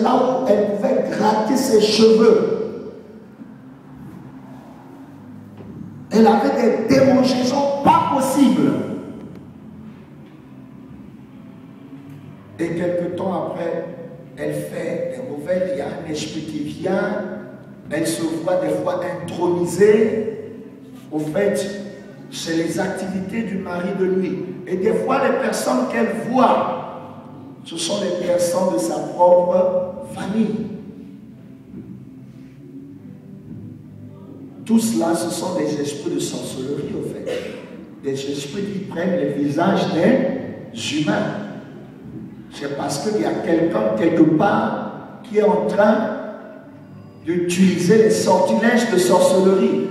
là où elle pouvait gratter ses cheveux. Elle avait des démangeaisons pas possibles. Et quelque temps après, elle fait des nouvelles, il y a un esprit qui vient, elle se voit des fois intronisée. Au fait, c'est les activités du mari de nuit. Et des fois, les personnes qu'elle voit, ce sont les personnes de sa propre famille. Tout cela, ce sont des esprits de sorcellerie, au fait. Des esprits qui prennent les visages des humains. C'est parce qu'il y a quelqu'un, quelque part, qui est en train d'utiliser les sortilèges de sorcellerie.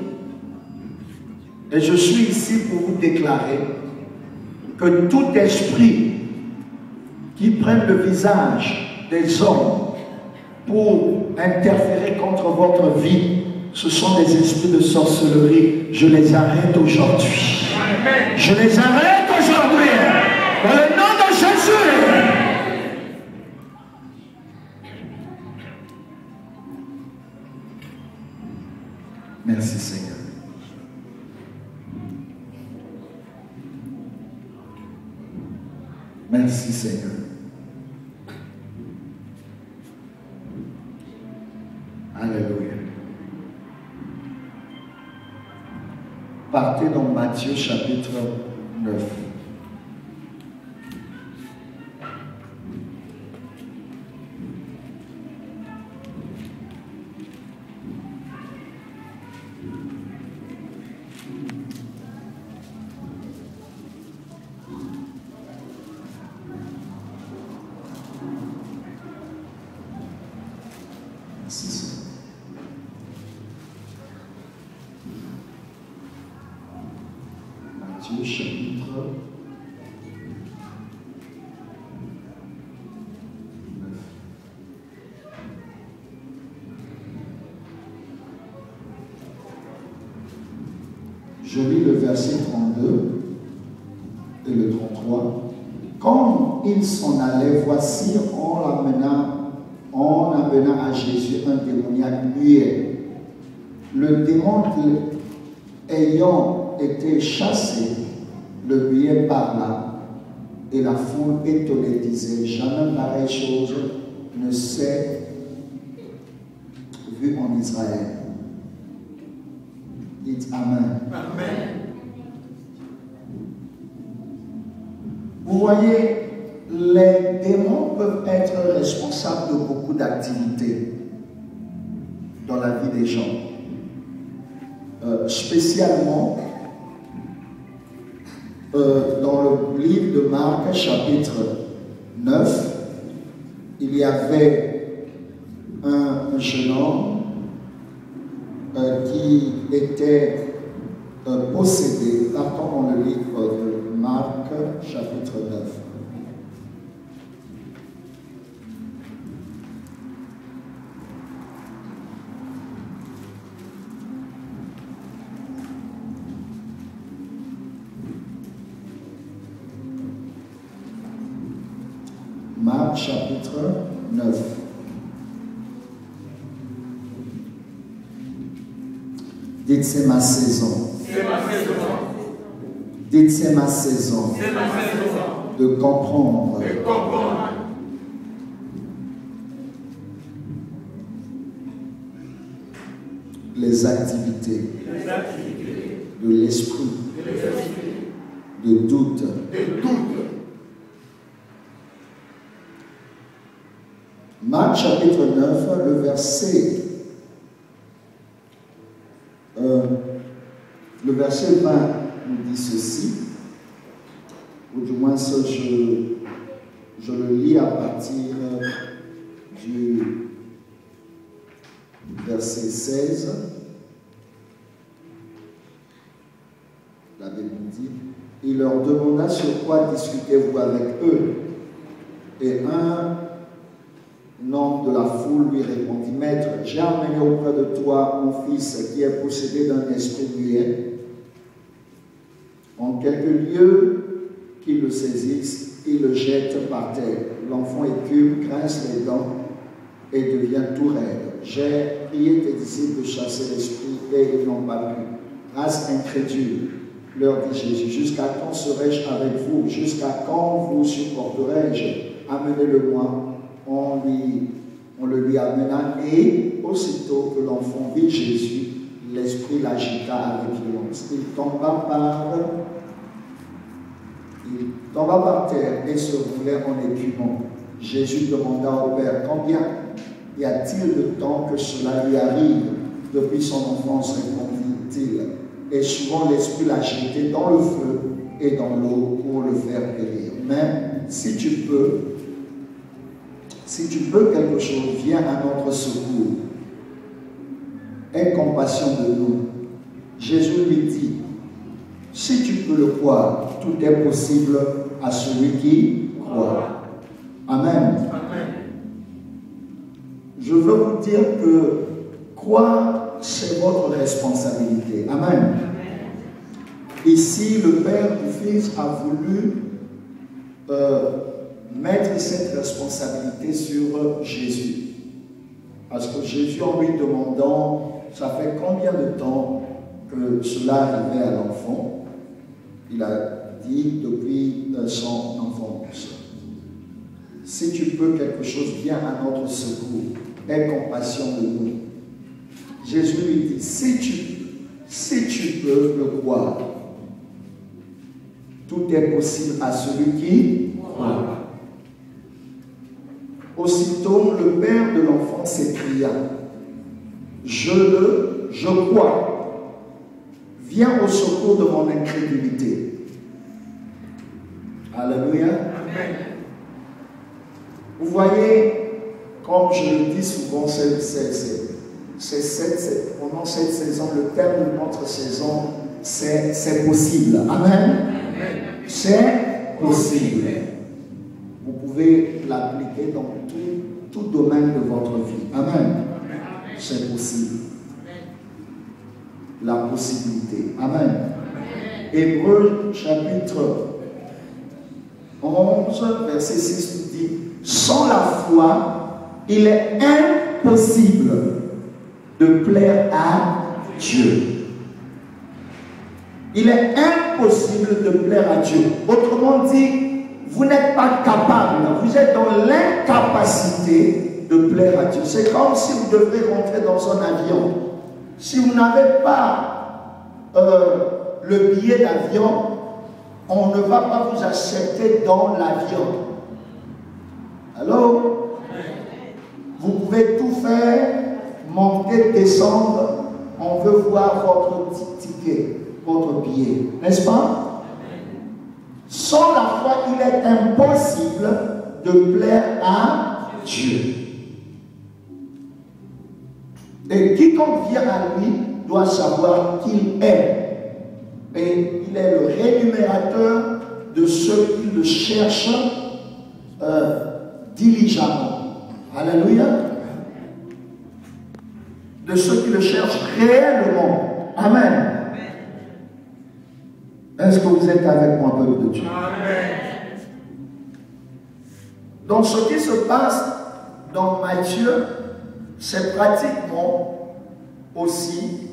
Et je suis ici pour vous déclarer que tout esprit qui prenne le visage des hommes pour interférer contre votre vie, ce sont des esprits de sorcellerie. Je les arrête aujourd'hui. Je les arrête aujourd'hui. Dans le nom de Jésus. Merci Seigneur. Merci Seigneur. Alléluia. Partez dans Matthieu chapitre 9. Matthieu chapitre 9. Je lis le verset 32 et le 33. Quand il s'en allait, voici, on amena à Jésus un démoniaque muet. Le démon ayant été chassé, le muet parla, et la foule étonnée disait, jamais pareille chose ne s'est vue en Israël. Dites Amen. Amen. Vous voyez, les démons peuvent être responsables de beaucoup d'activités dans la vie des gens. Spécialement dans le livre de Marc, chapitre 9, il y avait un jeune homme qui était possédé. Partons dans le livre de Marc, chapitre 9. Marc chapitre 9. Dites c'est ma saison. C'est ma saison. Dites c'est ma saison. C'est ma saison. De comprendre. De comprendre. Les activités. De l'esprit. De doute. Marc chapitre 9, le verset 20 nous dit ceci, ou du moins je le lis à partir du verset 16. La Bible dit, il leur demanda sur quoi discutez-vous avec eux, et un homme de la foule lui répondit, Maître, j'ai amené auprès de toi mon fils qui est possédé d'un esprit muet. En quelque lieu qu'il le saisisse, il le jette par terre. L'enfant écume, grince les dents et devient tout raide. J'ai prié tes disciples de chasser l'esprit et ils n'ont pas pu. Race incrédule, leur dit Jésus, jusqu'à quand serai-je avec vous? Jusqu'à quand vous supporterai-je? Amenez-le-moi. On le lui amena et aussitôt que l'enfant vit Jésus, l'esprit l'agita avec violence. Il tomba par terre et se roulait en écumant. Jésus demanda au Père, combien y a-t-il de temps que cela lui arrive? Depuis son enfance, répondit-il. Et souvent l'esprit l'a jeté dans le feu et dans l'eau pour le faire périr. Mais si tu peux quelque chose, viens à notre secours. Aie compassion de nous. Jésus lui dit, si tu peux le croire, tout est possible à celui qui croit. Amen. Amen. Je veux vous dire que croire, c'est votre responsabilité. Amen. Amen. Ici, le Père du Fils a voulu mettre cette responsabilité sur Jésus. Parce que Jésus, en lui demandant, ça fait combien de temps que cela arrivait à l'enfant? Il a dit depuis son enfance. Si tu peux quelque chose, viens à notre secours. Aie compassion de nous. Jésus lui dit, si tu peux le croire, tout est possible à celui qui croit. Aussitôt, le père de l'enfant s'écria, je crois, viens au secours de mon incrédulité. Alléluia. Amen. Vous voyez, comme je le dis souvent, pendant cette saison, le terme de notre saison, c'est possible. Amen. C'est possible. Vous pouvez l'appliquer dans tout domaine de votre vie. Amen. C'est possible. La possibilité. Amen. Hébreux chapitre 11, verset 6 nous dit, sans la foi, il est impossible de plaire à Dieu. Il est impossible de plaire à Dieu. Autrement dit, vous n'êtes pas capable, vous êtes dans l'incapacité de plaire à Dieu. C'est comme si vous devrez rentrer dans un avion. Si vous n'avez pas le billet d'avion, on ne va pas vous accepter dans l'avion. Alors, vous pouvez tout faire, monter, descendre, on veut voir votre ticket, votre billet, n'est-ce pas? Sans la foi, il est impossible de plaire à Dieu. Et quiconque vient à lui doit savoir qu'il est. Et il est le rémunérateur de ceux qui le cherchent diligemment. Alléluia. De ceux qui le cherchent réellement. Amen. Est-ce que vous êtes avec moi, peuple de Dieu? Amen. Donc, ce qui se passe dans Matthieu, c'est pratiquement aussi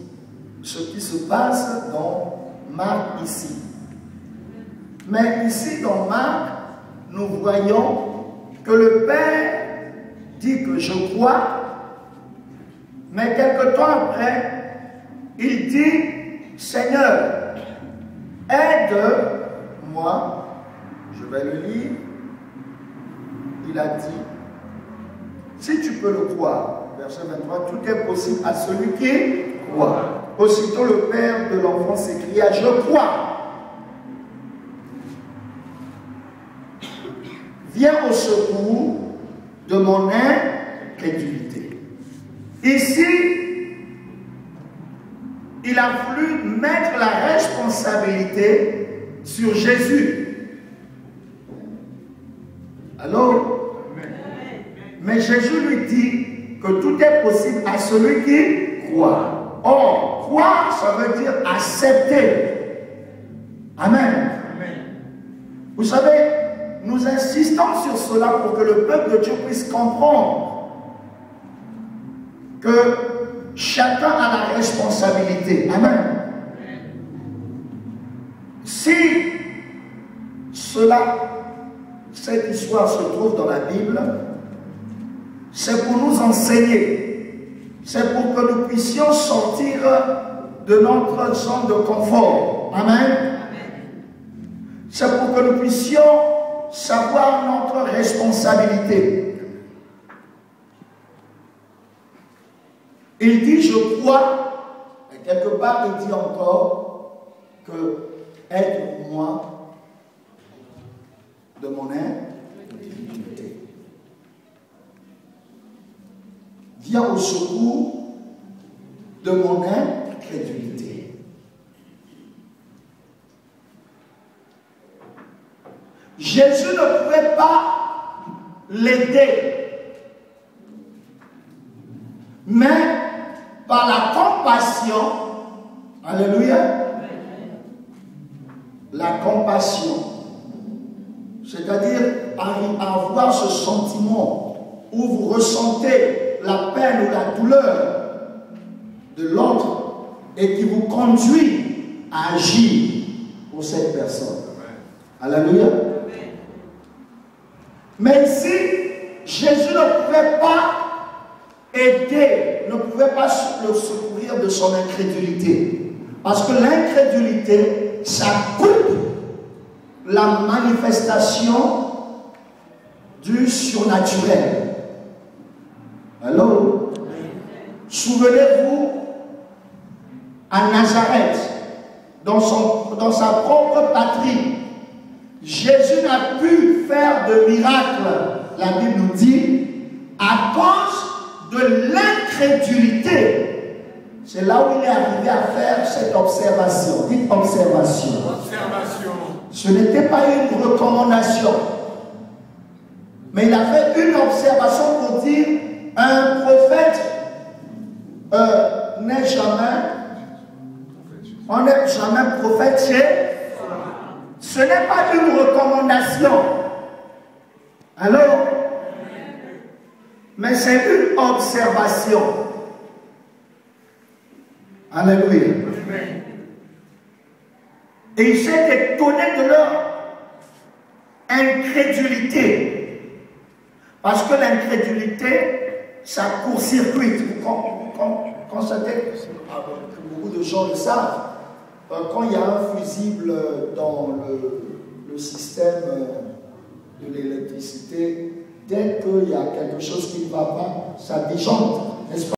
ce qui se passe dans Marc ici. Mais ici, dans Marc, nous voyons que le Père dit que je crois, mais quelque temps après, il dit, Seigneur, aide-moi. Je vais le lire. Il a dit, si tu peux le croire, verset 23, tout est possible à celui qui croit. Aussitôt le père de l'enfant s'écria, je crois. Viens au secours de mon incrédulité. Ici, il a voulu mettre la responsabilité sur Jésus. Alors, mais Jésus lui dit que tout est possible à celui qui croit. Or, croire, ça veut dire accepter. Amen. Vous savez, nous insistons sur cela pour que le peuple de Dieu puisse comprendre chacun a la responsabilité. Amen. Si cette histoire se trouve dans la Bible, c'est pour nous enseigner, c'est pour que nous puissions sortir de notre zone de confort. Amen. C'est pour que nous puissions savoir notre responsabilité. Il dit, je crois, et quelque part il dit encore que aide-moi de mon incrédulité. Viens au secours de mon incrédulité. Jésus ne pouvait pas l'aider, mais par la compassion, alléluia, la compassion, c'est-à-dire avoir ce sentiment où vous ressentez la peine ou la douleur de l'autre et qui vous conduit à agir pour cette personne. Alléluia. Mais ici, Jésus ne pouvait pas aider, ne pouvait pas le secourir de son incrédulité. Parce que l'incrédulité, ça coupe la manifestation du surnaturel. Alors, souvenez-vous, à Nazareth, dans sa propre patrie, Jésus n'a pu faire de miracle, la Bible nous dit, à cause de l'incrédulité. C'est là où il est arrivé à faire cette observation. Dites observation. Observation. Ce n'était pas une recommandation, mais il a fait une observation pour dire un prophète n'est jamais, on n'est jamais prophète chez. Ce n'est pas une recommandation. Alors, mais c'est une observation. Alléluia. Et il s'est étonné de leur incrédulité. Parce que l'incrédulité, ça court-circuite. Vous constatez, beaucoup de gens le savent, quand il y a un fusible dans le système de l'électricité, dès qu'il y a quelque chose qui ne va pas, ça disjoncte, n'est-ce pas?